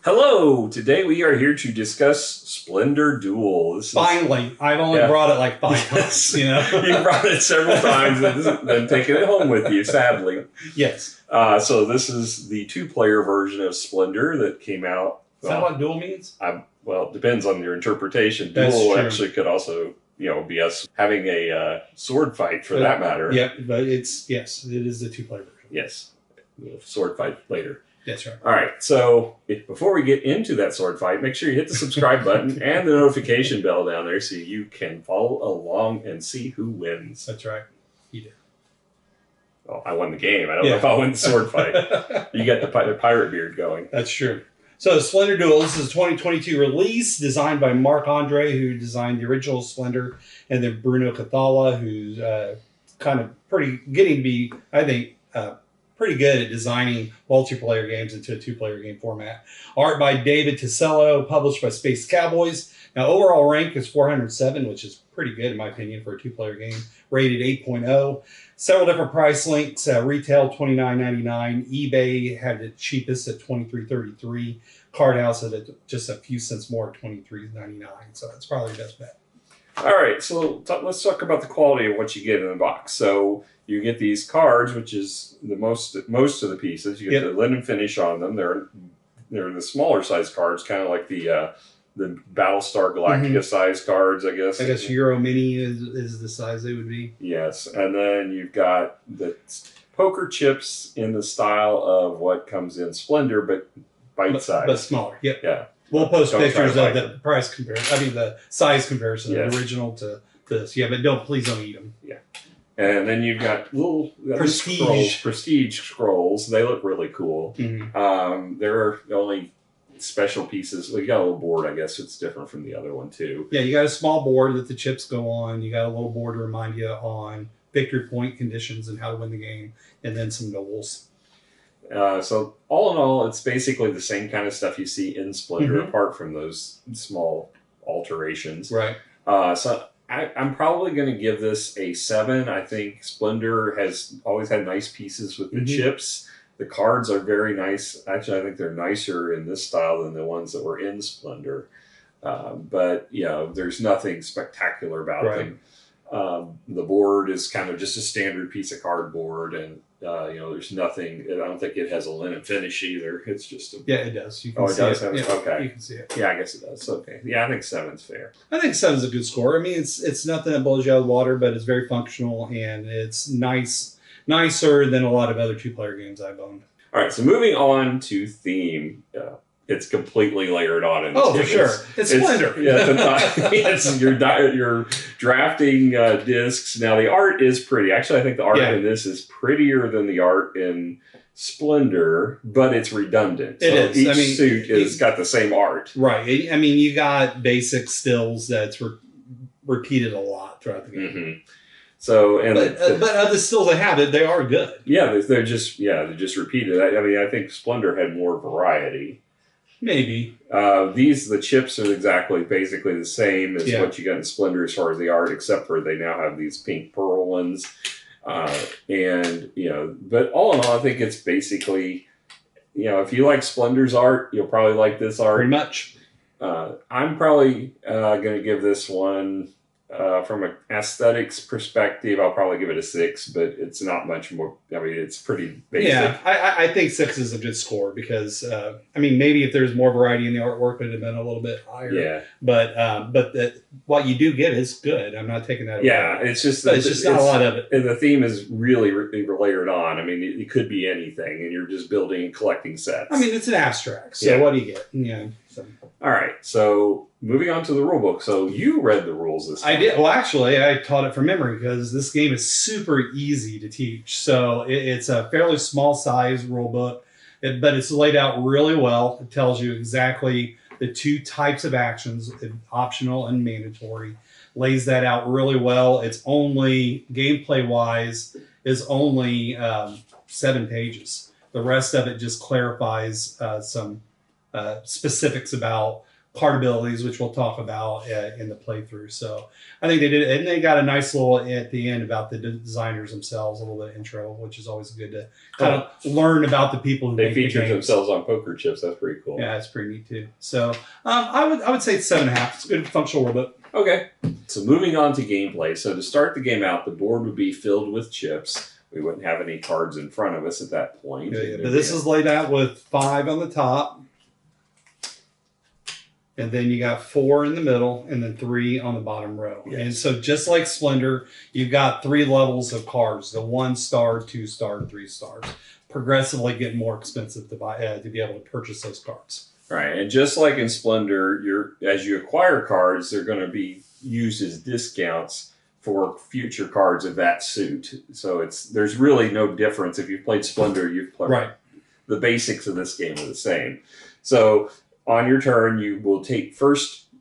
Hello! Today we are here to discuss Splendor Duel. Finally, I've only brought it like 5 times. You brought it several times and then taken it home with you, sadly. Yes. So this is the two-player version of Splendor that came out. Is that what duel means? Well, it depends on your interpretation. That's Duel true. actually could also, be us having a sword fight for that matter. Yep, but it is the two-player version. Yes, we'll sword fight later. That's right. All right, so before we get into that sword fight, make sure you hit the subscribe button and the notification bell down there so you can follow along and see who wins. That's right. You did. Well, I won the game. I don't know if I'll win the sword fight. You got the pirate beard going. That's true. So Splendor Duel, this is a 2022 release designed by Marc Andre, who designed the original Splendor, and then Bruno Cathala, who's kind of getting to be, I think, pretty good at designing multiplayer games into a two-player game format. Art by David Ticello, published by Space Cowboys. Now, overall rank is 407, which is pretty good in my opinion for a two-player game. Rated 8.0. Several different price links. Retail $29.99. eBay had it cheapest at $23.33. Card House at just a few cents more at $23.99. So that's probably the best bet. All right, so let's talk about the quality of what you get in the box. So you get these cards, which is the most of the pieces. You get the linen finish on them. They're the smaller size cards, kind of like the Battlestar Galactica size cards, I guess. I guess Euro Mini is the size they would be. Yes, and then you've got the poker chips in the style of what comes in Splendor, but bite size. But smaller, yep. Yeah. We'll post pictures of the price comparison. I mean, the size comparison, the original to this. Yeah, but please don't eat them. Yeah. And then you've got little prestige scrolls. They look really cool. Mm-hmm. They're only special pieces. Well, you got a little board, I guess. It's different from the other one, too. Yeah, you got a small board that the chips go on. You got a little board to remind you on victory point conditions and how to win the game. And then some nobles. So all in all, it's basically the same kind of stuff you see in Splendor, apart from those small alterations. Right. So I'm probably going to give this a 7. I think Splendor has always had nice pieces with the chips. The cards are very nice. Actually, I think they're nicer in this style than the ones that were in Splendor. But, there's nothing spectacular about them. The board is kind of just a standard piece of cardboard, and there's nothing. I don't think it has a linen finish either. It's just it does. You can it does. Okay, you can see it. Yeah, I guess it does. Okay, yeah, I think 7's fair. I think 7's a good score. I mean, it's nothing that blows you out of the water, but it's very functional and it's nicer than a lot of other two-player games I've owned. All right, so moving on to theme. It's completely layered on in this game. For sure. It's Splendor. It's your drafting discs. Now, the art is pretty. Actually, I think the art in this is prettier than the art in Splendor, but it's redundant. It is. Each suit has got the same art. Right. I mean, you got basic stills that's repeated a lot throughout the game. So, but of the stills they have, they are good. Yeah, they're just repeated. I mean, I think Splendor had more variety. Maybe. The chips are basically the same as what you got in Splendor as far as the art, except for they now have these pink pearl ones. But all in all, I think it's basically, if you like Splendor's art, you'll probably like this art. Pretty much. I'm probably going to give this one, from an aesthetics perspective, I'll probably give it a 6, but it's not much more. I mean, it's pretty basic. Yeah, I think 6 is a good score because, maybe if there's more variety in the artwork, it would have been a little bit higher. Yeah. But what you do get is good. I'm not taking that away. Yeah, it's just not a lot of it. And the theme is really layered on. I mean, it could be anything, and you're just building and collecting sets. I mean, it's an abstract, so what do you get? Yeah. All right, so moving on to the rule book. So you read the rules this time. I did. Well, actually, I taught it from memory because this game is super easy to teach. So it's a fairly small size rule book, but it's laid out really well. It tells you exactly the 2 types of actions, optional and mandatory. Lays that out really well. It's only, gameplay-wise, is only 7 pages. The rest of it just clarifies some specifics about card abilities, which we'll talk about in the playthrough. So I think they did, and they got a nice little at the end about the designers themselves, a little bit of intro, which is always good to kind of learn about the people who they make featured the games. themselves on poker chips. That's pretty cool. Yeah, it's pretty neat too. So I would say it's 7.5. It's a good functional rulebook. Okay. So moving on to gameplay. So to start the game out, the board would be filled with chips. We wouldn't have any cards in front of us at that point. Yeah, but this is laid out with 5 on the top. And then you got 4 in the middle, and then 3 on the bottom row. Yes. And so just like Splendor, you've got 3 levels of cards: the 1-star, 2-star, 3-stars. Progressively getting more expensive to buy to be able to purchase those cards. Right, and just like in Splendor, as you acquire cards, they're going to be used as discounts for future cards of that suit. So there's really no difference. If you've played Splendor, you've played right. The basics of this game are the same. So on your turn, you will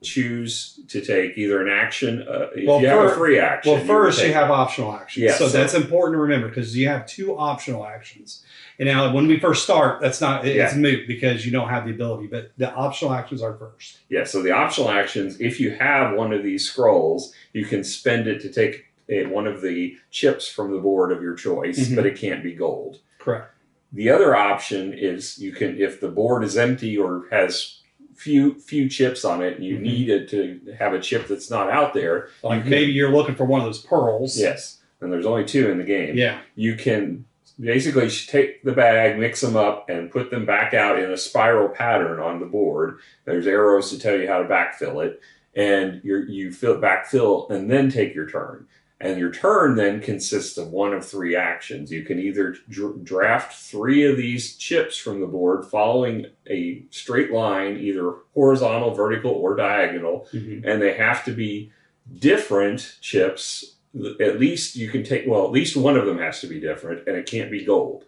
choose to take either an action. If you have a free action. Well, first you have optional actions. Yes, so that's important to remember because you have 2 optional actions. And now when we first start, it's moot because you don't have the ability, but the optional actions are first. Yeah, so the optional actions, if you have one of these scrolls, you can spend it to take one of the chips from the board of your choice, but it can't be gold. Correct. The other option is you can, if the board is empty or has few chips on it and you need it to have a chip that's not out there. Like maybe you're looking for one of those pearls. Yes, and there's only 2 in the game. Yeah. You can basically take the bag, mix them up, and put them back out in a spiral pattern on the board. There's arrows to tell you how to backfill it, and you backfill and then take your turn. And your turn then consists of one of 3 actions. You can either draft 3 of these chips from the board following a straight line, either horizontal, vertical, or diagonal, and they have to be different chips. At least you can take, at least one of them has to be different, and it can't be gold.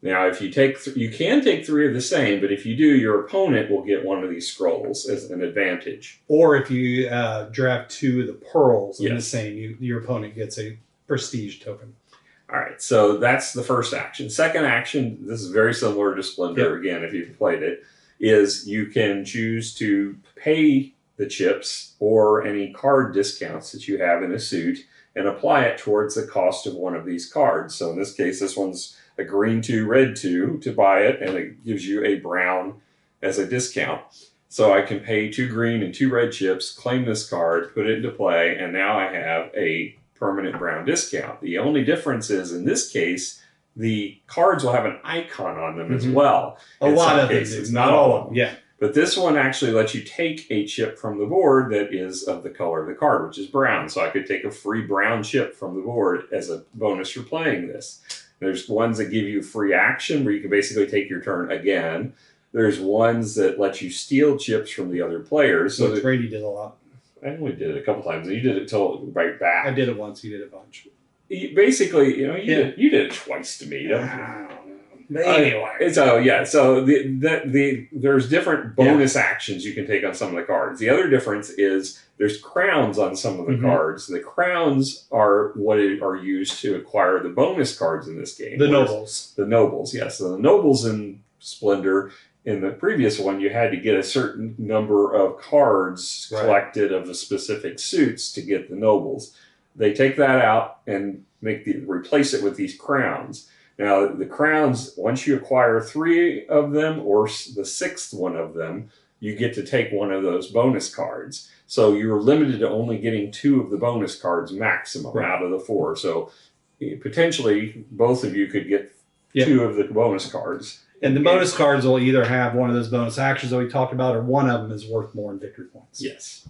Now, if you take, you can take 3 of the same, but if you do, your opponent will get one of these scrolls as an advantage. Or if you draft 2 of the pearls in the same, your opponent gets a prestige token. All right, so that's the first action. Second action, this is very similar to Splendor, again, if you've played it, is you can choose to pay the chips or any card discounts that you have in a suit and apply it towards the cost of one of these cards. So in this case, this one's a green 2, red 2 to buy it, and it gives you a brown as a discount. So I can pay 2 green and 2 red chips, claim this card, put it into play, and now I have a permanent brown discount. The only difference is, in this case, the cards will have an icon on them as well. A lot of cases, not all of them. Yeah. But this one actually lets you take a chip from the board that is of the color of the card, which is brown. So I could take a free brown chip from the board as a bonus for playing this. There's ones that give you free action where you can basically take your turn again. There's ones that let you steal chips from the other players. So Brady did a lot. I only did it a couple times. You did it till right back. I did it once. You did it a bunch. Basically, you did it twice to me. Don't you? Anyway. So there's different bonus actions you can take on some of the cards. The other difference is there's crowns on some of the cards. The crowns are what are used to acquire the bonus cards in this game. The nobles. The nobles, yes. So the nobles in Splendor, in the previous one, you had to get a certain number of cards collected of the specific suits to get the nobles. They take that out and replace it with these crowns. Now, the crowns, once you acquire 3 of them or the 6th one of them, you get to take one of those bonus cards. So you're limited to only getting 2 of the bonus cards maximum out of the 4. So potentially, both of you could get 2 of the bonus cards. And the bonus cards will either have one of those bonus actions that we talked about, or one of them is worth more in victory points. Yes.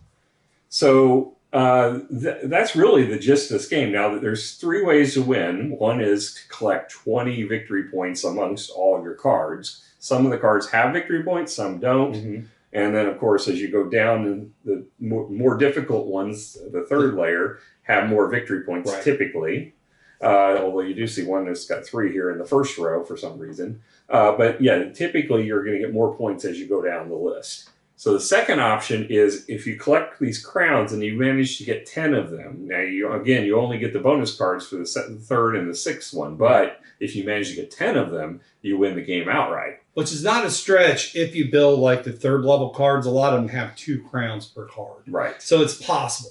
So that's really the gist of this game. Now, there's 3 ways to win. One is to collect 20 victory points amongst all of your cards. Some of the cards have victory points, some don't. And then, of course, as you go down, the more difficult ones, the 3rd layer, have more victory points typically. Although you do see one that's got 3 here in the first row for some reason. But yeah, typically you're going to get more points as you go down the list. So the second option is if you collect these crowns and you manage to get 10 of them. Now, you only get the bonus cards for the 3rd and the 6th one. But if you manage to get 10 of them, you win the game outright. Which is not a stretch if you build like the third level cards. A lot of them have 2 crowns per card. Right. So it's possible.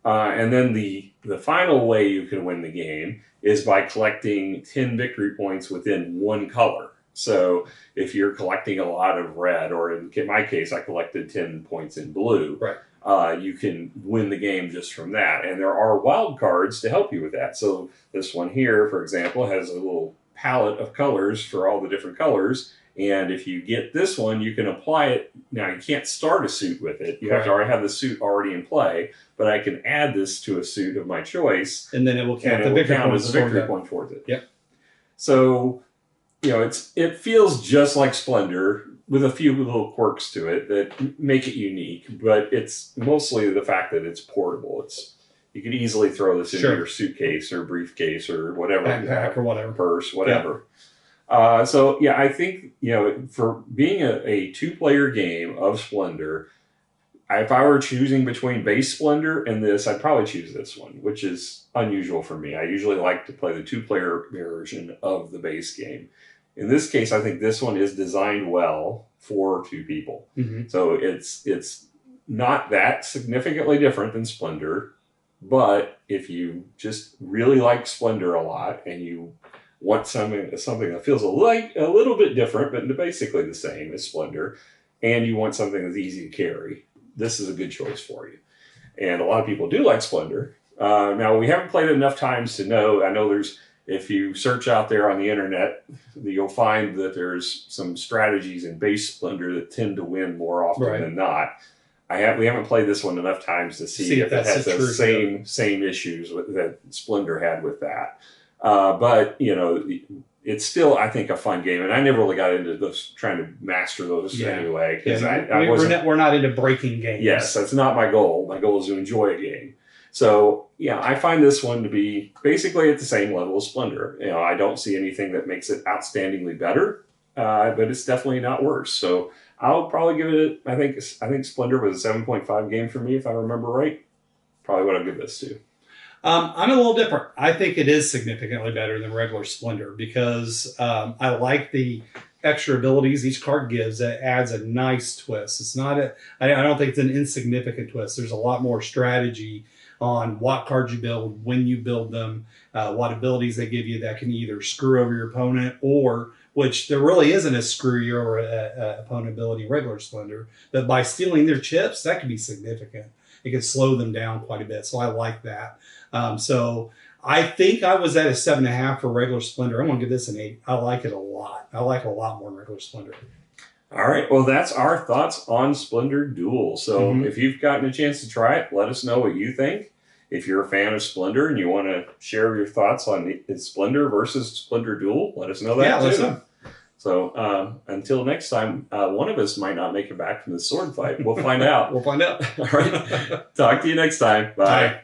And then the final way you can win the game is by collecting 10 victory points within one color. So if you're collecting a lot of red, or in my case, I collected 10 points in blue, right. You can win the game just from that. And there are wild cards to help you with that. So this one here, for example, has a little palette of colors for all the different colors. And if you get this one, you can apply it. Now, you can't start a suit with it. You have to already have the suit already in play. But I can add this to a suit of my choice. And then it will count the victory point towards it. Yep. So, it feels just like Splendor with a few little quirks to it that make it unique. But it's mostly the fact that it's portable. You can easily throw this into your suitcase or briefcase or whatever. Backpack or whatever. Purse, whatever. Yeah. So, I think, for being a 2-player game of Splendor, if I were choosing between base Splendor and this, I'd probably choose this one, which is unusual for me. I usually like to play the 2-player version of the base game. In this case, I think this one is designed well for 2 people. Mm-hmm. So it's not that significantly different than Splendor, but if you just really like Splendor a lot and you want something that feels a little bit different, but basically the same as Splendor, and you want something that's easy to carry, this is a good choice for you. And a lot of people do like Splendor. Now, we haven't played it enough times to know. I know if you search out there on the internet, you'll find that there's some strategies in base Splendor that tend to win more often than not. We haven't played this one enough times to see if it has the same issues that Splendor had with that. But it's still, I think, a fun game, and I never really got into those, trying to master those anyway. Because we're not into breaking games. Yes, that's not my goal. My goal is to enjoy a game. So I find this one to be basically at the same level as Splendor. I don't see anything that makes it outstandingly better, but it's definitely not worse. So I'll probably give it. I think Splendor was a 7.5 game for me, if I remember right. Probably what I'll give this to. I'm a little different. I think it is significantly better than regular Splendor because I like the extra abilities each card gives. It adds a nice twist. It's not I don't think it's an insignificant twist. There's a lot more strategy on what cards you build, when you build them, what abilities they give you that can either screw over your opponent or, which there really isn't a screw you over opponent ability in regular Splendor, but by stealing their chips, that can be significant. It can slow them down quite a bit. So I like that. So I think I was at a 7.5 for regular Splendor. I'm going to give this an 8. I like it a lot. I like it a lot more than regular Splendor. All right. Well, that's our thoughts on Splendor Duel. So if you've gotten a chance to try it, let us know what you think. If you're a fan of Splendor and you want to share your thoughts on Splendor versus Splendor Duel, let us know that too. Let us know. So until next time, one of us might not make it back from the sword fight. We'll find out. We'll find out. All right. Talk to you next time. Bye.